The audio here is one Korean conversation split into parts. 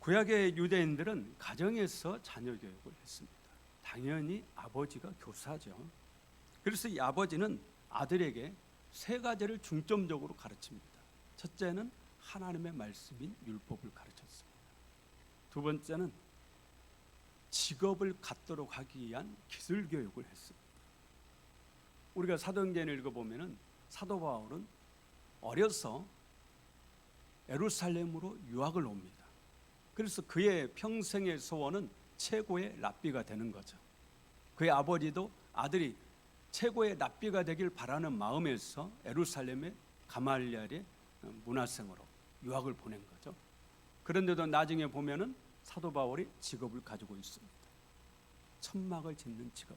구약의 유대인들은 가정에서 자녀 교육을 했습니다. 당연히 아버지가 교사죠. 그래서 이 아버지는 아들에게 세 가지를 중점적으로 가르칩니다. 첫째는 하나님의 말씀인 율법을 가르쳤습니다. 두 번째는 직업을 갖도록 하기 위한 기술 교육을 했습니다. 우리가 사도행전을 읽어보면 사도 바울은 어려서 예루살렘으로 유학을 옵니다. 그래서 그의 평생의 소원은 최고의 랍비가 되는 거죠. 그의 아버지도 아들이 최고의 랍비가 되길 바라는 마음에서 예루살렘의 가말리엘의 문화생으로 유학을 보낸 거죠. 그런데도 나중에 보면은 사도 바울이 직업을 가지고 있습니다. 천막을 짓는 직업.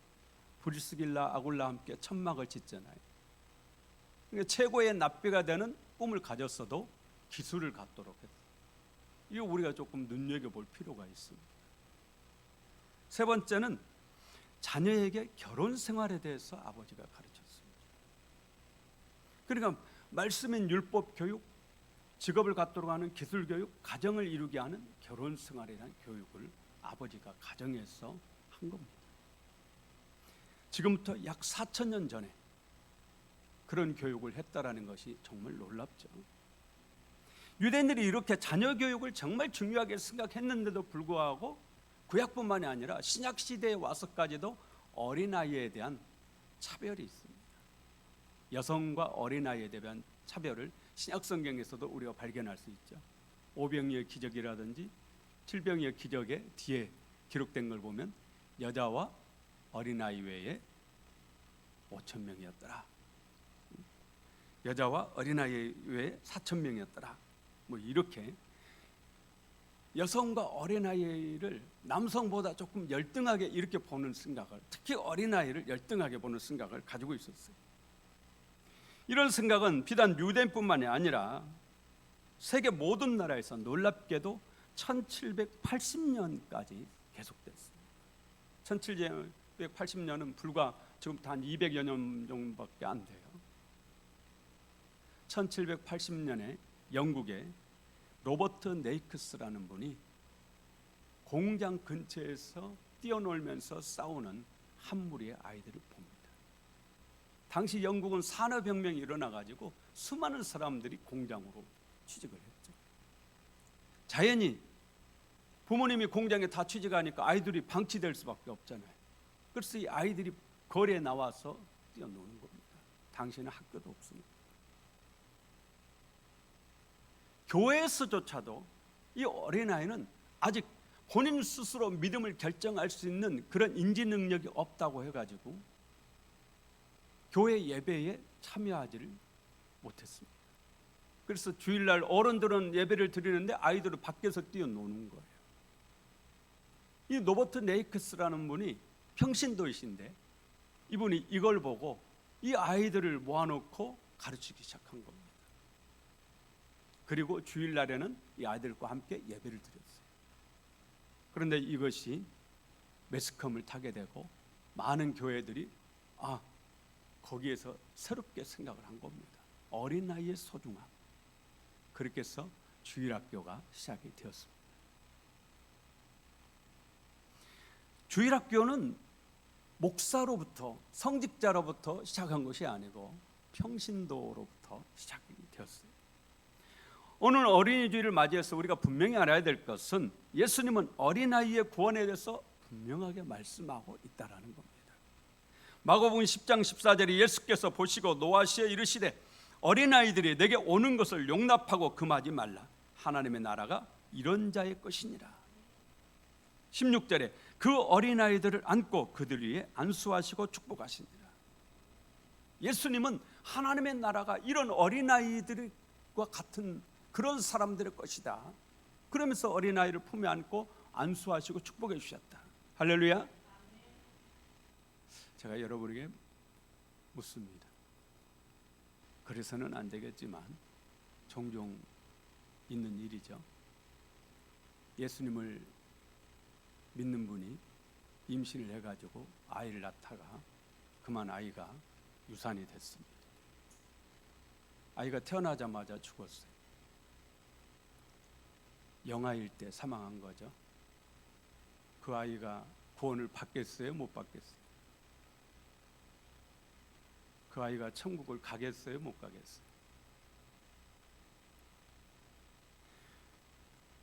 브리스길라 아굴라 함께 천막을 짓잖아요. 그러니까 최고의 랍비가 되는 꿈을 가졌어도 기술을 갖도록 했어요. 이거 우리가 조금 눈여겨볼 필요가 있습니다. 세 번째는 자녀에게 결혼 생활에 대해서 아버지가 가르쳤습니다. 그러니까 말씀인 율법 교육, 직업을 갖도록 하는 기술 교육, 가정을 이루게 하는 결혼 생활에 대한 교육을 아버지가 가정에서 한 겁니다. 지금부터 약 4,000년 전에 그런 교육을 했다라는 것이 정말 놀랍죠. 유대인들이 이렇게 자녀 교육을 정말 중요하게 생각했는데도 불구하고 구약뿐만이 아니라 신약 시대에 와서까지도 어린아이에 대한 차별이 있습니다. 여성과 어린아이에 대한 차별을 신약 성경에서도 우리가 발견할 수 있죠. 오병이의 기적이라든지 칠병이의 기적의 뒤에 기록된 걸 보면 여자와 어린아이 외에 5,000명이었더라. 여자와 어린아이 외에 4,000명이었더라. 뭐 이렇게 여성과 어린아이를 남성보다 조금 열등하게 이렇게 보는 생각을, 특히 어린아이를 열등하게 보는 생각을 가지고 있었어요. 이런 생각은 비단 유대인뿐만이 아니라 세계 모든 나라에서 놀랍게도 1780년까지 계속됐어요. 1780년은 불과 지금부터 한 200여 년 정도밖에 안 돼요. 1780년에 영국에 로버트 네이크스라는 분이 공장 근처에서 뛰어놀면서 싸우는 한 무리의 아이들을 봅니다. 당시 영국은 산업혁명이 일어나가지고 수많은 사람들이 공장으로 취직을 했죠. 자연히 부모님이 공장에 다 취직하니까 아이들이 방치될 수밖에 없잖아요. 그래서 이 아이들이 거리에 나와서 뛰어노는 겁니다. 당시에는 학교도 없습니다. 교회에서조차도 이 어린아이는 아직 본인 스스로 믿음을 결정할 수 있는 그런 인지 능력이 없다고 해가지고 교회 예배에 참여하지를 못했습니다. 그래서 주일날 어른들은 예배를 드리는데 아이들은 밖에서 뛰어노는 거예요. 이 로버트 네이크스라는 분이 평신도이신데 이분이 이걸 보고 이 아이들을 모아놓고 가르치기 시작한 겁니다. 그리고 주일날에는 이 아이들과 함께 예배를 드렸어요. 그런데 이것이 매스컴을 타게 되고 많은 교회들이 거기에서 새롭게 생각을 한 겁니다. 어린아이의 소중함. 그렇게 해서 주일학교가 시작이 되었습니다. 주일학교는 목사로부터, 성직자로부터 시작한 것이 아니고 평신도로부터 시작이 되었어요. 오늘 어린이 주일을 맞이해서 우리가 분명히 알아야 될 것은 예수님은 어린아이의 구원에 대해서 분명하게 말씀하고 있다라는 겁니다. 마가복음 10장 14절에 예수께서 보시고 노하시어 이르시되 어린아이들이 내게 오는 것을 용납하고 금하지 말라. 하나님의 나라가 이런 자의 것이니라. 16절에 그 어린아이들을 안고 그들 위에 안수하시고 축복하시니라. 예수님은 하나님의 나라가 이런 어린아이들과 같은 그런 사람들의 것이다. 그러면서 어린아이를 품에 안고 안수하시고 축복해 주셨다. 할렐루야. 제가 여러분에게 묻습니다. 그래서는 안 되겠지만 종종 있는 일이죠. 예수님을 믿는 분이 임신을 해가지고 아이를 낳다가 그만 아이가 유산이 됐습니다. 아이가 태어나자마자 죽었어요. 영아일 때 사망한 거죠. 그 아이가 구원을 받겠어요? 못 받겠어요? 그 아이가 천국을 가겠어요? 못 가겠어요?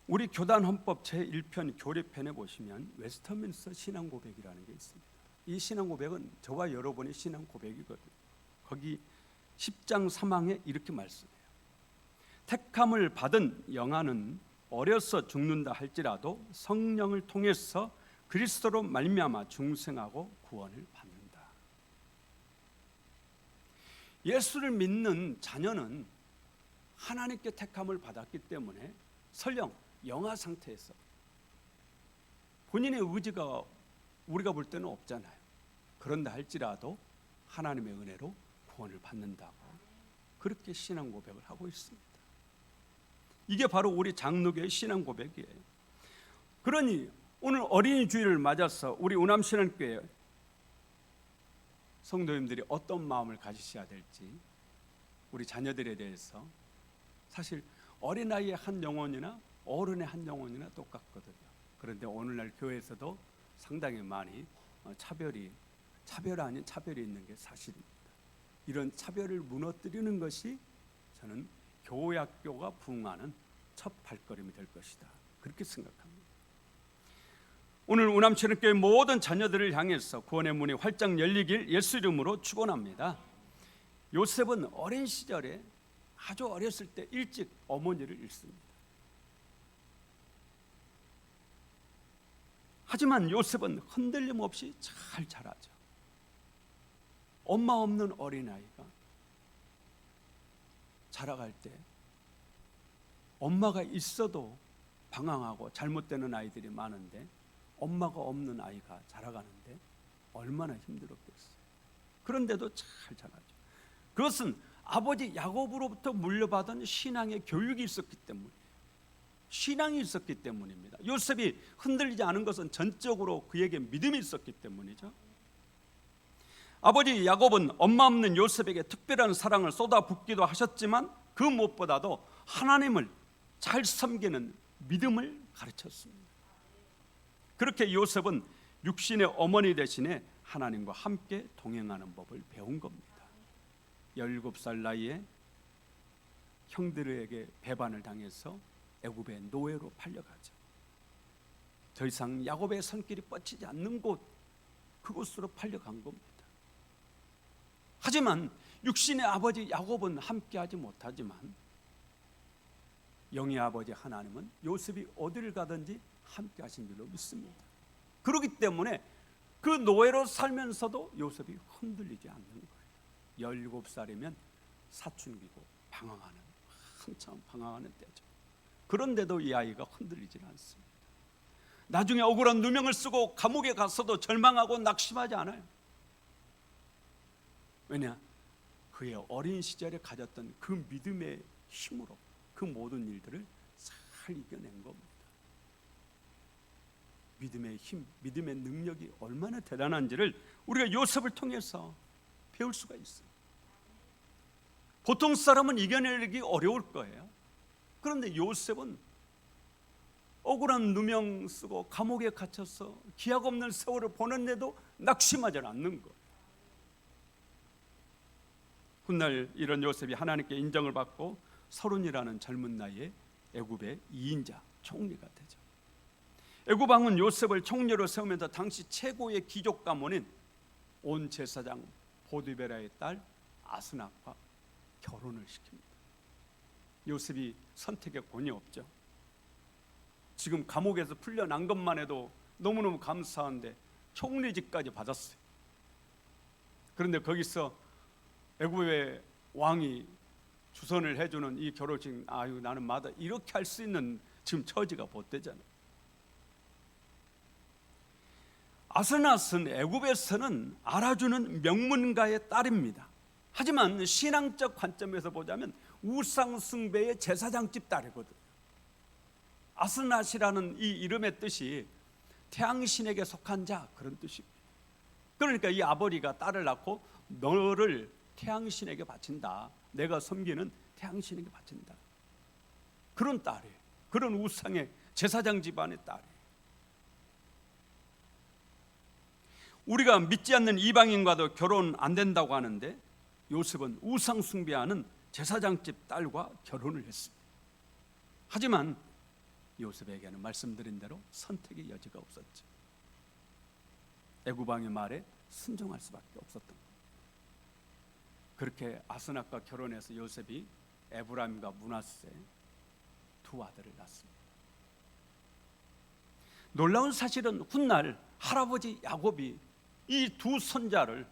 우리 교단 헌법 제1편 교리편에 보시면 웨스터민스터 신앙 고백이라는 게 있습니다. 이 신앙 고백은 저와 여러분의 신앙 고백이거든요. 거기 10장 3항에 이렇게 말씀해요. 택함을 받은 영아는 어려서 죽는다 할지라도 성령을 통해서 그리스도로 말미암아 중생하고 구원을 받는다. 예수를 믿는 자녀는 하나님께 택함을 받았기 때문에 설령 영아 상태에서 본인의 의지가 우리가 볼 때는 없잖아요. 그런다 할지라도 하나님의 은혜로 구원을 받는다고 그렇게 신앙 고백을 하고 있습니다. 이게 바로 우리 장로교의 신앙 고백이에요. 그러니 오늘 어린이 주일을 맞아서 우리 우남신앙교회 성도님들이 어떤 마음을 가지셔야 될지, 우리 자녀들에 대해서 사실 어린아이의 한 영혼이나 어른의 한 영혼이나 똑같거든요. 그런데 오늘날 교회에서도 상당히 많이 차별 아닌 차별이 있는 게 사실입니다. 이런 차별을 무너뜨리는 것이 저는 교회학교가 부흥하는 첫 발걸음이 될 것이다, 그렇게 생각합니다. 오늘 우남신학교의 모든 자녀들을 향해서 구원의 문이 활짝 열리길 예수 이름으로 축원합니다. 요셉은 어린 시절에 아주 어렸을 때 일찍 어머니를 잃습니다. 하지만 요셉은 흔들림 없이 잘 자라죠. 엄마 없는 어린아이가 자라갈 때 엄마가 있어도 방황하고 잘못되는 아이들이 많은데 엄마가 없는 아이가 자라가는데 얼마나 힘들었겠어요. 그런데도 잘 자라죠. 그것은 아버지 야곱으로부터 물려받은 신앙의 교육이 있었기 때문에, 신앙이 있었기 때문입니다. 요셉이 흔들리지 않은 것은 전적으로 그에게 믿음이 있었기 때문이죠. 아버지 야곱은 엄마 없는 요셉에게 특별한 사랑을 쏟아붓기도 하셨지만 그 무엇보다도 하나님을 잘 섬기는 믿음을 가르쳤습니다. 그렇게 요셉은 육신의 어머니 대신에 하나님과 함께 동행하는 법을 배운 겁니다. 17살 나이에 형들에게 배반을 당해서 애굽의 노예로 팔려가죠. 더 이상 야곱의 손길이 뻗치지 않는 곳, 그곳으로 팔려간 겁니다. 하지만 육신의 아버지 야곱은 함께하지 못하지만 영의 아버지 하나님은 요셉이 어디를 가든지 함께하신 줄로 믿습니다. 그렇기 때문에 그 노예로 살면서도 요셉이 흔들리지 않는 거예요. 17살이면 사춘기고 방황하는, 한참 방황하는 때죠. 그런데도 이 아이가 흔들리지 않습니다. 나중에 억울한 누명을 쓰고 감옥에 갔어도 절망하고 낙심하지 않아요. 왜냐? 그의 어린 시절에 가졌던 그 믿음의 힘으로 그 모든 일들을 잘 이겨낸 겁니다. 믿음의 힘, 믿음의 능력이 얼마나 대단한지를 우리가 요셉을 통해서 배울 수가 있어요. 보통 사람은 이겨내기 어려울 거예요. 그런데 요셉은 억울한 누명 쓰고 감옥에 갇혀서 기약 없는 세월을 보냈는데도 낙심하지 않는 거예요. 훗날 이런 요셉이 하나님께 인정을 받고 30이라는 젊은 나이에 애굽의 2인자 총리가 되죠. 애굽 왕은 요셉을 총리로 세우면서 당시 최고의 귀족 가문인 온 제사장 보디베라의 딸 아스나과 결혼을 시킵니다. 요셉이 선택의 권이 없죠. 지금 감옥에서 풀려난 것만 해도 너무너무 감사한데 총리직까지 받았어요. 그런데 거기서 애굽의 왕이 주선을 해주는 이 결혼식, 아유 나는 마다 이렇게 할 수 있는 지금 처지가 못되잖아요. 아스낫은 애굽에서는 알아주는 명문가의 딸입니다. 하지만 신앙적 관점에서 보자면 우상 숭배의 제사장집 딸이거든요. 아스낫이라는 이 이름의 뜻이 태양신에게 속한 자, 그런 뜻입니다. 그러니까 이 아버지가 딸을 낳고 너를 태양신에게 바친다, 내가 섬기는 태양신에게 바친다, 그런 딸이에요. 그런 우상의 제사장 집안의 딸이에요. 우리가 믿지 않는 이방인과도 결혼 안 된다고 하는데 요셉은 우상 숭배하는 제사장집 딸과 결혼을 했습니다. 하지만 요셉에게는 말씀드린 대로 선택의 여지가 없었죠. 애굽 왕의 말에 순종할 수밖에 없었던 겁니다. 그렇게 아스낫과 결혼해서 요셉이 에브라임과 므낫세 두 아들을 낳습니다. 놀라운 사실은 훗날 할아버지 야곱이 이 두 손자를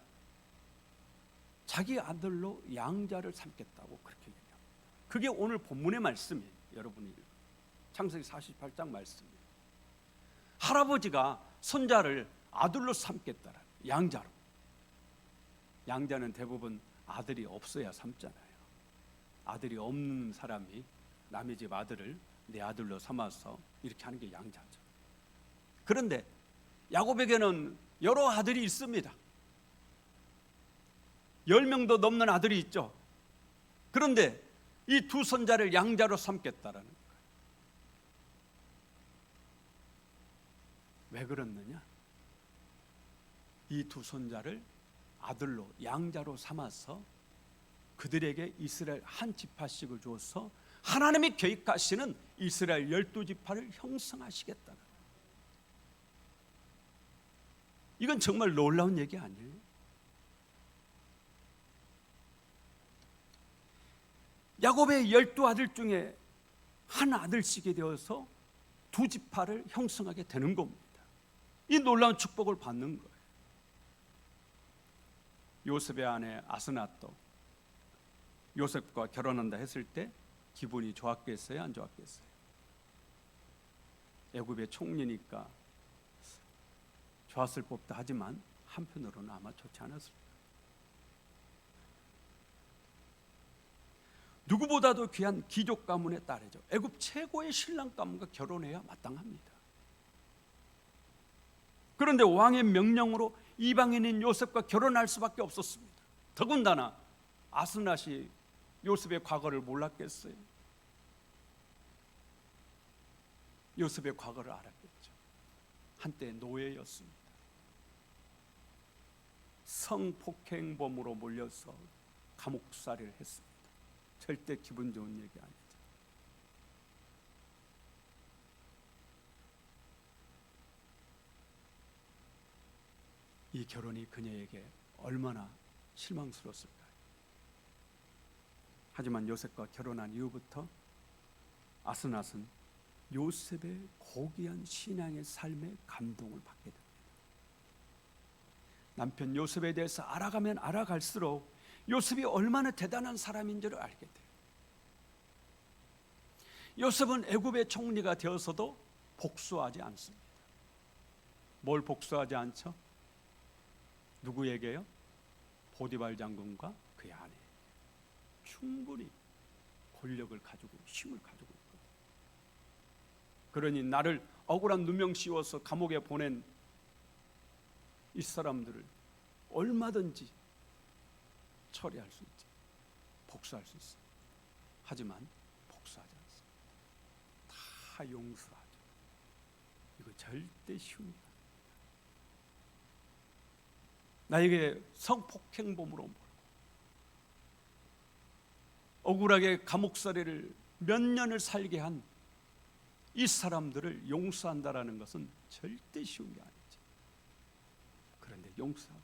자기 아들로 양자를 삼겠다고 그렇게 얘기합니다. 그게 오늘 본문의 말씀이에요. 여러분이 창세기 48장 말씀이에요. 할아버지가 손자를 아들로 삼겠다라, 양자로. 양자는 대부분 아들이 없어야 삼잖아요. 아들이 없는 사람이 남의 집 아들을 내 아들로 삼아서 이렇게 하는 게 양자죠. 그런데 야곱에게는 여러 아들이 있습니다. 10명도 넘는 아들이 있죠. 그런데 이 두 손자를 양자로 삼겠다라는 거예요. 왜 그랬느냐? 이 두 손자를 아들로 양자로 삼아서 그들에게 이스라엘 한 지파씩을 주어서 하나님이 계획하시는 이스라엘 12지파를 형성하시겠다. 이건 정말 놀라운 얘기 아니에요? 야곱의 12아들 중에 한 아들씩이 되어서 두 지파를 형성하게 되는 겁니다. 이 놀라운 축복을 받는 거예요. 요셉의 아내 아스낫도 요셉과 결혼한다 했을 때 기분이 좋았겠어요? 안 좋았겠어요? 애굽의 총리니까 좋았을 법도 하지만 한편으로는 아마 좋지 않았을 거예요. 누구보다도 귀한 귀족 가문의 딸이죠. 애굽 최고의 신랑 가문과 결혼해야 마땅합니다. 그런데 왕의 명령으로 이방인인 요셉과 결혼할 수밖에 없었습니다. 더군다나 아스낫이 요셉의 과거를 몰랐겠어요? 요셉의 과거를 알았겠죠. 한때 노예였습니다. 성폭행범으로 몰려서 감옥살이를 했습니다. 절대 기분 좋은 얘기 아니죠. 이 결혼이 그녀에게 얼마나 실망스러웠을까요? 하지만 요셉과 결혼한 이후부터 아스낫은 요셉의 고귀한 신앙의 삶에 감동을 받게 됩니다. 남편 요셉에 대해서 알아가면 알아갈수록 요셉이 얼마나 대단한 사람인 줄 알게 돼요. 요셉은 애굽의 총리가 되어서도 복수하지 않습니다. 뭘 복수하지 않죠? 누구에게요? 보디발 장군과 그의 아내. 충분히 권력을 가지고 힘을 가지고 있거든요. 그러니 나를 억울한 누명 씌워서 감옥에 보낸 이 사람들을 얼마든지 처리할 수 있지, 복수할 수 있어요. 하지만 복수하지 않습니다. 다 용서하죠. 이거 절대 쉬운 일 아닙니다. 나에게 성폭행범으로 몰고 억울하게 감옥살이를 몇 년을 살게 한 이 사람들을 용서한다라는 것은 절대 쉬운 게 아니지. 그런데 용서하고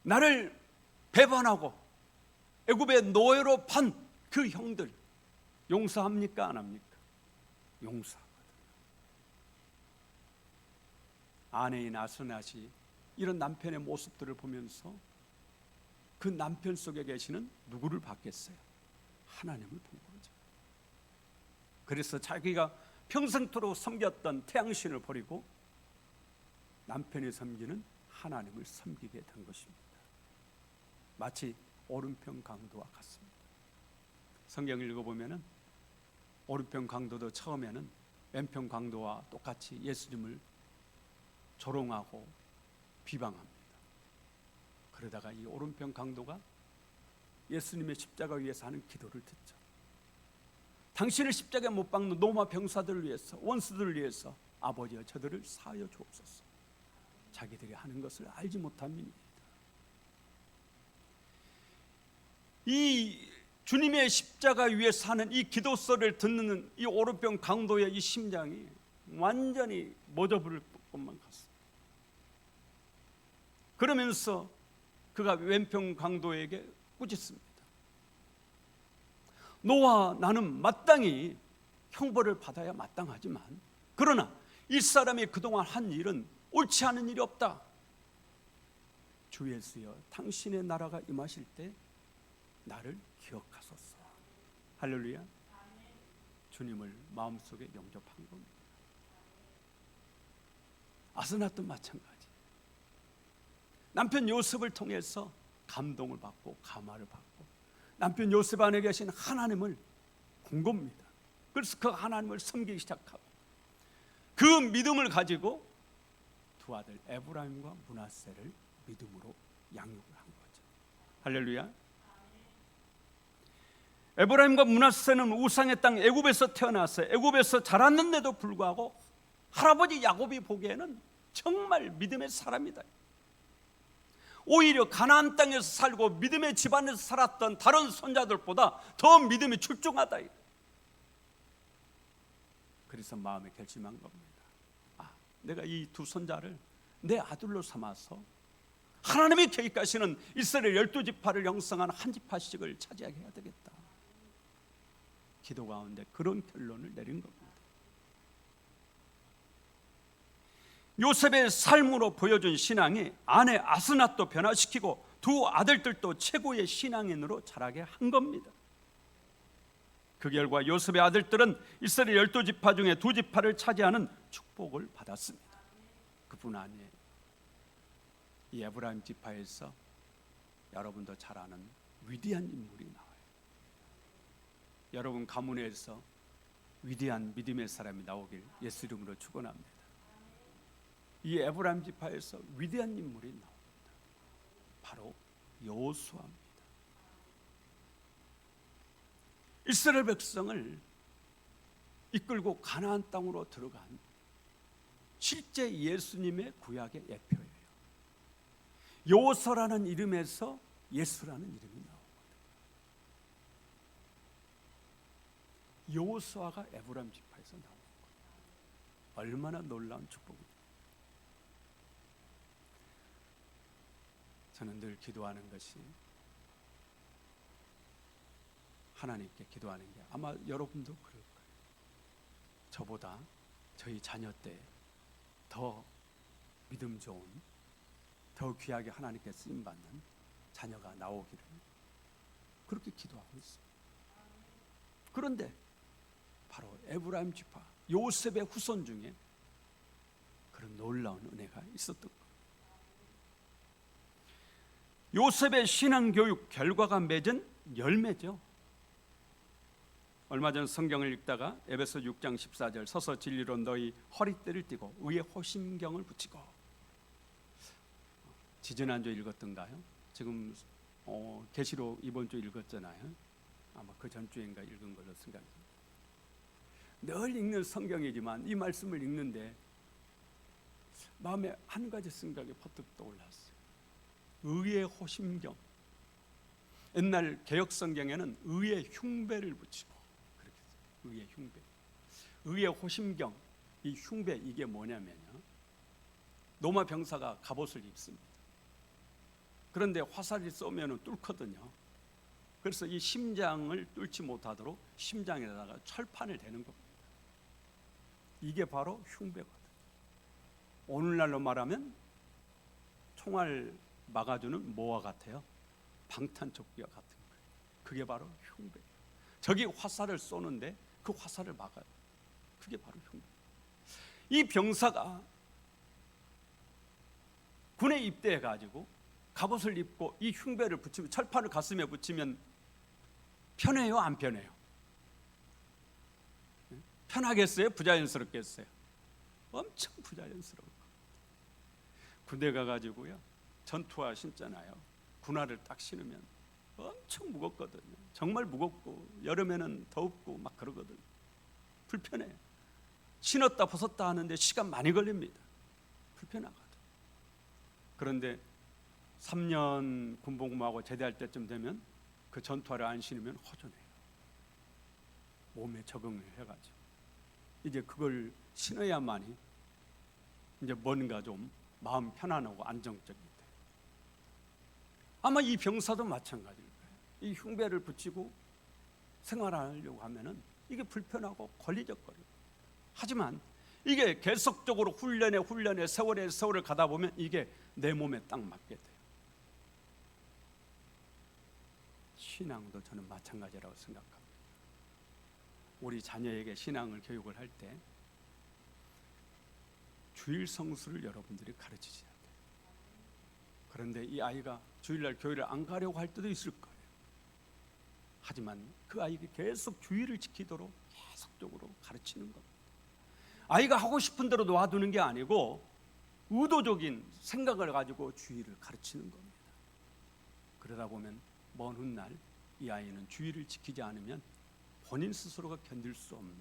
나를 배반하고 애굽의 노예로 판 그 형들 용서합니까? 안 합니까? 용서하거든요. 아내인 아스낫이 이런 남편의 모습들을 보면서 그 남편 속에 계시는 누구를 봤겠어요? 하나님을 본 거죠. 그래서 자기가 평생토록 섬겼던 태양신을 버리고 남편이 섬기는 하나님을 섬기게 된 것입니다. 마치 오른편 강도와 같습니다. 성경을 읽어보면 오른편 강도도 처음에는 왼편 강도와 똑같이 예수님을 조롱하고 비방합니다. 그러다가 이 오른편 강도가 예수님의 십자가 위에서 하는 기도를 듣죠. 당신을 십자가에 못 박는 로마 병사들을 위해서, 원수들을 위해서 아버지여 저들을 사하여 주옵소서. 자기들이 하는 것을 알지 못함이니이다. 이 주님의 십자가 위에 사는 이 기도소리를 듣는 이 오른편 강도의 이 심장이 완전히 멎어부를 것만 같습니다. 그러면서 그가 왼편 강도에게 꾸짖습니다. 너와 나는 마땅히 형벌을 받아야 마땅하지만, 그러나 이 사람이 그동안 한 일은 옳지 않은 일이 없다. 주 예수여, 당신의 나라가 임하실 때 나를 기억하소서. 할렐루야. 주님을 마음속에 영접한 겁니다. 아스나도 마찬가지. 남편 요셉을 통해서 감동을 받고 감화를 받고 남편 요셉 안에 계신 하나님을 본 겁니다. 그래서 그 하나님을 섬기기 시작하고 그 믿음을 가지고 두 아들 에브라임과 므낫세를 믿음으로 양육을 한 거죠. 할렐루야. 에브라임과 므낫세는 우상의 땅 애굽에서 태어났어요. 애굽에서 자랐는데도 불구하고 할아버지 야곱이 보기에는 정말 믿음의 사람이다. 오히려 가나안 땅에서 살고 믿음의 집안에서 살았던 다른 손자들보다 더 믿음이 출중하다. 그래서 마음에 결심한 겁니다. 내가 이 두 손자를 내 아들로 삼아서 하나님이 계획하시는 이스라엘 12지파를 형성한 한 지파씩을 차지하게 해야 되겠다. 기도 가운데 그런 결론을 내린 겁니다. 요셉의 삶으로 보여준 신앙이 아내 아스낫도 변화시키고 두 아들들도 최고의 신앙인으로 자라게 한 겁니다. 그 결과 요셉의 아들들은 이스라엘 12지파 중에 2지파를 차지하는 축복을 받았습니다. 그뿐 아니에요. 이 에브라임 지파에서 여러분도 잘 아는 위대한 인물이 나와요. 여러분 가문에서 위대한 믿음의 사람이 나오길 예수 이름으로 축원합니다. 이 에브라임 지파에서 위대한 인물이 나옵니다. 바로 여호수아입니다. 이스라엘 백성을 이끌고 가나안 땅으로 들어간 실제 예수님의 구약의 예표예요. 여호수아라는 이름에서 예수라는 이름이 나옵니다. 여호수아가 에브라임 지파에서 나온 거예요. 얼마나 놀라운 축복입니다. 저는 늘 기도하는 것이, 하나님께 기도하는 게 아마 여러분도 그럴 거예요. 저보다 저희 자녀 때 더 믿음 좋은, 더 귀하게 하나님께 쓰임받는 자녀가 나오기를 그렇게 기도하고 있습니다. 그런데 바로 에브라임 지파 요셉의 후손 중에 그런 놀라운 은혜가 있었던 거예요. 요셉의 신앙교육 결과가 맺은 열매죠. 얼마 전 성경을 읽다가 에베소 6장 14절 서서 진리로 너희 허리띠를 띠고 의에 호심경을 붙이고, 지지난주 읽었던가요? 지금 계시록 이번 주 읽었잖아요. 아마 그 전주인가 읽은 걸로 생각합니다. 늘 읽는 성경이지만 이 말씀을 읽는데 마음에 한 가지 생각이 퍼뜩 떠올랐어요. 의의 호심경. 옛날 개역 성경에는 의의 흉배를 붙이고 그렇게 써요. 의의 흉배. 의의 호심경. 이 흉배 이게 뭐냐면요, 로마 병사가 갑옷을 입습니다. 그런데 화살이 쏘면은 뚫거든요. 그래서 이 심장을 뚫지 못하도록 심장에다가 철판을 대는 겁니다. 이게 바로 흉배거든요. 오늘날로 말하면 총알 막아주는 뭐와 같아요? 방탄조끼와 같은 거예요. 그게 바로 흉배. 저기 화살을 쏘는데 그 화살을 막아요. 그게 바로 흉배. 이 병사가 군에 입대해가지고 갑옷을 입고 이 흉배를 붙이면, 철판을 가슴에 붙이면 편해요, 안 편해요? 편하겠어요? 부자연스럽겠어요? 엄청 부자연스러워. 군대 가가지고요 전투화 신잖아요. 군화를 딱 신으면 엄청 무겁거든요. 정말 무겁고 여름에는 덥고 막 그러거든요. 불편해. 신었다 벗었다 하는데 시간 많이 걸립니다. 불편하거든. 그런데 3년 군복무하고 제대할 때쯤 되면 그 전투화를 안 신으면 허전해요. 몸에 적응을 해가지고 이제 그걸 신어야만이 이제 뭔가 좀 마음 편안하고 안정적이 돼요. 아마 이 병사도 마찬가지일 거예요. 이 흉배를 붙이고 생활하려고 하면은 이게 불편하고 걸리적거려요. 하지만 이게 계속적으로 훈련에 세월을 가다 보면 이게 내 몸에 딱 맞게 돼요. 신앙도 저는 마찬가지라고 생각합니다. 우리 자녀에게 신앙을 교육을 할 때 주일 성수를 여러분들이 가르치셔야 돼요. 그런데 이 아이가 주일날 교회를 안 가려고 할 때도 있을 거예요. 하지만 그 아이가 계속 주일을 지키도록 계속적으로 가르치는 겁니다. 아이가 하고 싶은 대로 놔두는 게 아니고 의도적인 생각을 가지고 주일을 가르치는 겁니다. 그러다 보면 먼 훗날 이 아이는 주일을 지키지 않으면 본인 스스로가 견딜 수 없는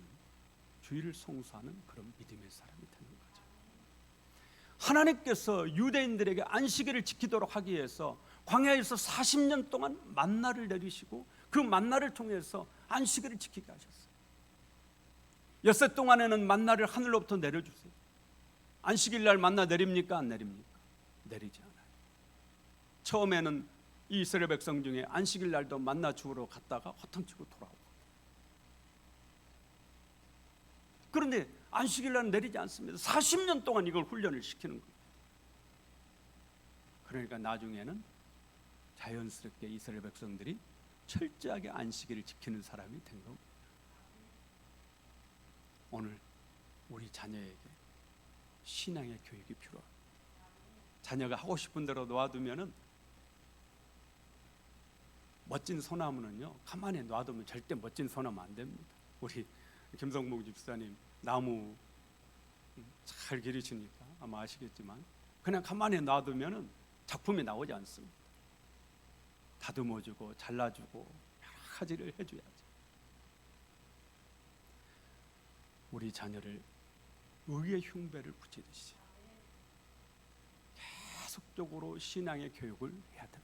주일을 송수하는 그런 믿음의 사람이 되는 거죠. 하나님께서 유대인들에게 안식일을 지키도록 하기 위해서 광야에서 40년 동안 만나를 내리시고 그 만나를 통해서 안식일을 지키게 하셨어요. 엿새 동안에는 만나를 하늘로부터 내려주세요. 안식일 날 만나 내립니까? 안 내립니까? 내리지 않아요. 처음에는 이 이스라엘 백성 중에 안식일 날도 만나 주우러 갔다가 허탕치고 돌아오고, 그런데 안식일 날은 내리지 않습니다. 40년 동안 이걸 훈련을 시키는 거예요. 그러니까 나중에는 자연스럽게 이스라엘 백성들이 철저하게 안식일을 지키는 사람이 된 겁니다. 오늘 우리 자녀에게 신앙의 교육이 필요합니다. 자녀가 하고 싶은 대로 놓아두면은, 멋진 소나무는요 가만히 놔두면 절대 멋진 소나무 안 됩니다. 우리 김성목 집사님 나무 잘 기르시니까 아마 아시겠지만 그냥 가만히 놔두면은 작품이 나오지 않습니다. 다듬어주고 잘라주고 여러 가지를 해줘야죠. 우리 자녀를 의의 흉배를 붙이듯이 계속적으로 신앙의 교육을 해야 됩니다.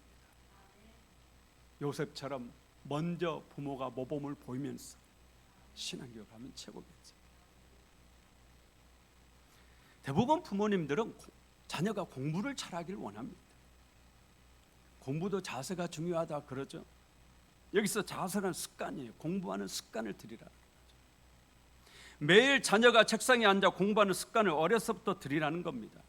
요셉처럼 먼저 부모가 모범을 보이면서 신앙교육을 하면 최고겠죠. 대부분 부모님들은 자녀가 공부를 잘하기를 원합니다. 공부도 자세가 중요하다 그러죠. 여기서 자세는 습관이에요. 공부하는 습관을 들이라는 거죠. 매일 자녀가 책상에 앉아 공부하는 습관을 어려서부터 들이라는 겁니다.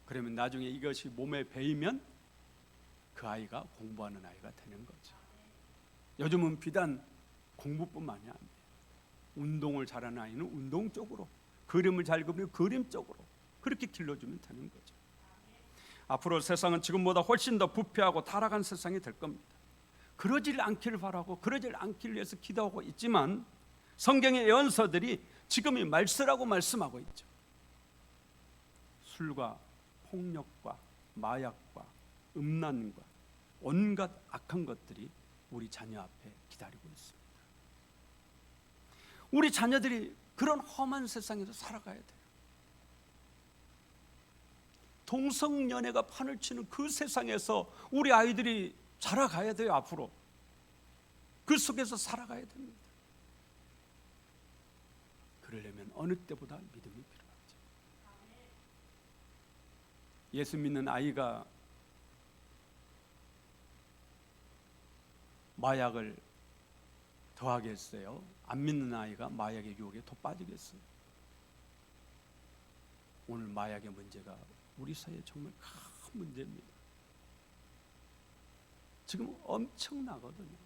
그러면 나중에 이것이 몸에 배이면 그 아이가 공부하는 아이가 되는 거죠. 요즘은 비단 공부뿐만이 아니에요. 운동을 잘하는 아이는 운동 쪽으로, 그림을 잘 그리면 그림 쪽으로 그렇게 길러주면 되는 거죠. 앞으로 세상은 지금보다 훨씬 더 부패하고 타락한 세상이 될 겁니다. 그러질 않기를 바라고 그러질 않기를 위해서 기도하고 있지만 성경의 예언서들이 지금이 말세라고 말씀하고 있죠. 술과 폭력과 마약과 음란과 온갖 악한 것들이 우리 자녀 앞에 기다리고 있습니다. 우리 자녀들이 그런 험한 세상에서 살아가야 돼요. 동성연애가 판을 치는 그 세상에서 우리 아이들이 자라가야 돼요. 앞으로 그 속에서 살아가야 됩니다. 그러려면 어느 때보다 믿음이 필요하죠. 예수 믿는 아이가 마약을 더하겠어요? 안 믿는 아이가 마약의 유혹에 더 빠지겠어요? 오늘 마약의 문제가 우리 사회에 정말 큰 문제입니다. 지금 엄청나거든요.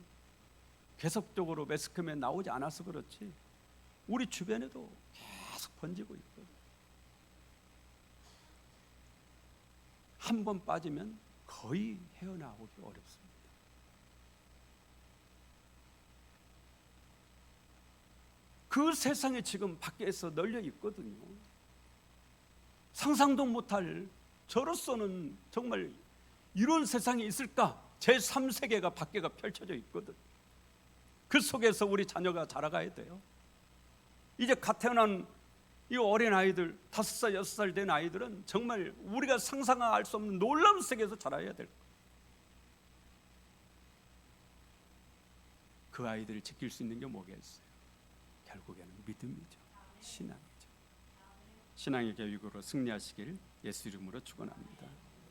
계속적으로 매스컴에 나오지 않아서 그렇지 우리 주변에도 계속 번지고 있거든요. 한 번 빠지면 거의 헤어나오기 어렵습니다. 그 세상에 지금 밖에서 널려 있거든요. 상상도 못할, 저로서는 정말 이런 세상이 있을까 제3세계가 밖에가 펼쳐져 있거든. 그 속에서 우리 자녀가 자라가야 돼요. 이제 갓 태어난 이 어린 아이들, 5살, 6살 된 아이들은 정말 우리가 상상할 수 없는 놀라운 세계에서 자라야 될 거예요. 그 아이들을 지킬 수 있는 게 뭐겠어요? 결국에는 믿음이죠. 신앙이죠. 신앙의 교육으로 승리하시길 예수 이름으로 축원합니다.